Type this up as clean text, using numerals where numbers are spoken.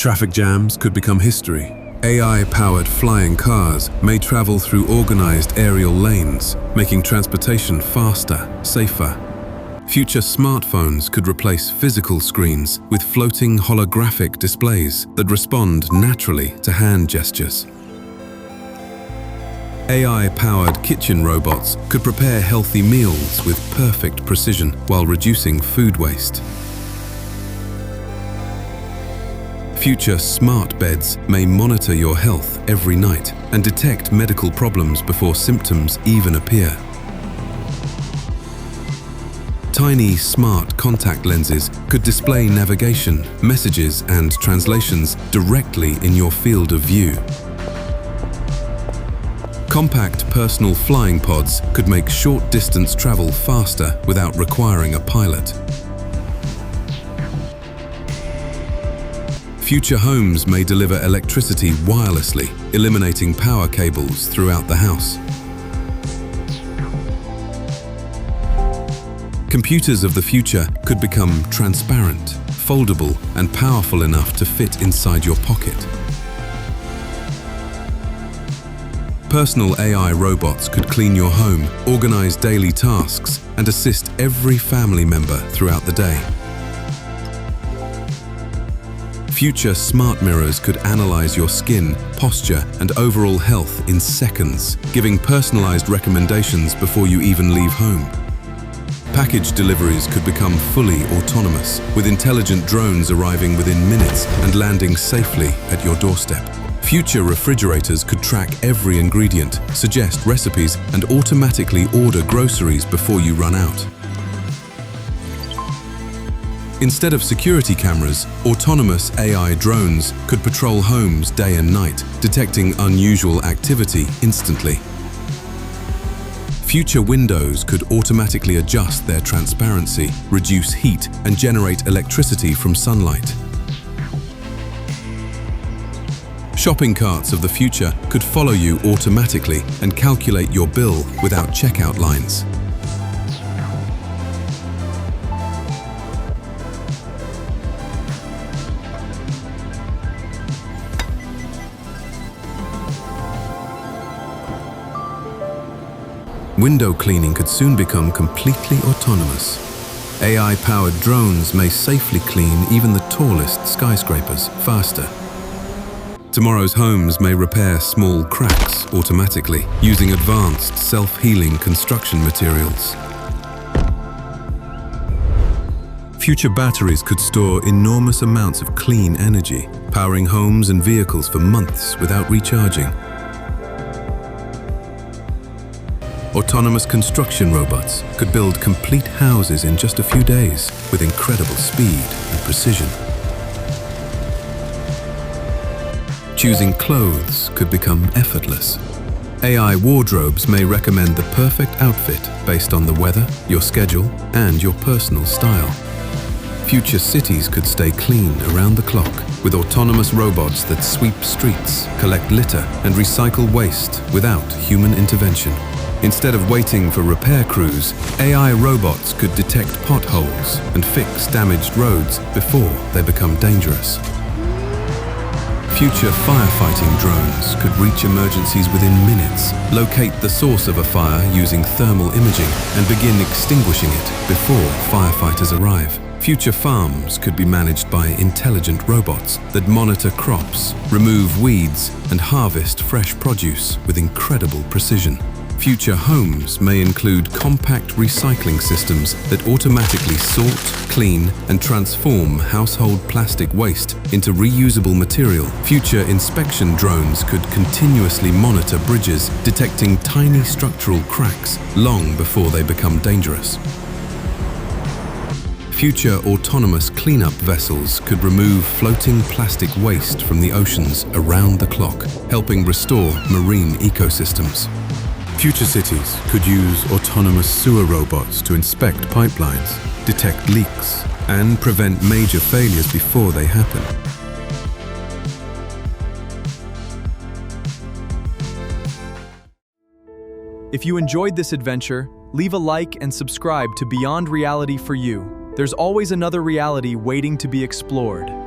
Traffic jams could become history. AI-powered flying cars may travel through organized aerial lanes, making transportation faster, safer. Future smartphones could replace physical screens with floating holographic displays that respond naturally to hand gestures. AI-powered kitchen robots could prepare healthy meals with perfect precision while reducing food waste. Future smart beds may monitor your health every night and detect medical problems before symptoms even appear. Tiny smart contact lenses could display navigation, messages, and translations directly in your field of view. Compact personal flying pods could make short-distance travel faster without requiring a pilot. Future homes may deliver electricity wirelessly, eliminating power cables throughout the house. Computers of the future could become transparent, foldable, and powerful enough to fit inside your pocket. Personal AI robots could clean your home, organize daily tasks, and assist every family member throughout the day. Future smart mirrors could analyze your skin, posture, and overall health in seconds, giving personalized recommendations before you even leave home. Package deliveries could become fully autonomous, with intelligent drones arriving within minutes and landing safely at your doorstep. Future refrigerators could track every ingredient, suggest recipes, and automatically order groceries before you run out. Instead of security cameras, autonomous AI drones could patrol homes day and night, detecting unusual activity instantly. Future windows could automatically adjust their transparency, reduce heat, and generate electricity from sunlight. Shopping carts of the future could follow you automatically and calculate your bill without checkout lines. Window cleaning could soon become completely autonomous. AI-powered drones may safely clean even the tallest skyscrapers faster. Tomorrow's homes may repair small cracks automatically, using advanced self-healing construction materials. Future batteries could store enormous amounts of clean energy, powering homes and vehicles for months without recharging. Autonomous construction robots could build complete houses in just a few days with incredible speed and precision. Choosing clothes could become effortless. AI wardrobes may recommend the perfect outfit based on the weather, your schedule, and your personal style. Future cities could stay clean around the clock with autonomous robots that sweep streets, collect litter, and recycle waste without human intervention. Instead of waiting for repair crews, AI robots could detect potholes and fix damaged roads before they become dangerous. Future firefighting drones could reach emergencies within minutes, locate the source of a fire using thermal imaging, and begin extinguishing it before firefighters arrive. Future farms could be managed by intelligent robots that monitor crops, remove weeds, and harvest fresh produce with incredible precision. Future homes may include compact recycling systems that automatically sort, clean, and transform household plastic waste into reusable material. Future inspection drones could continuously monitor bridges, detecting tiny structural cracks long before they become dangerous. Future autonomous cleanup vessels could remove floating plastic waste from the oceans around the clock, helping restore marine ecosystems. Future cities could use autonomous sewer robots to inspect pipelines, detect leaks, and prevent major failures before they happen. If you enjoyed this adventure, leave a like and subscribe to Beyond Reality for you. There's always another reality waiting to be explored.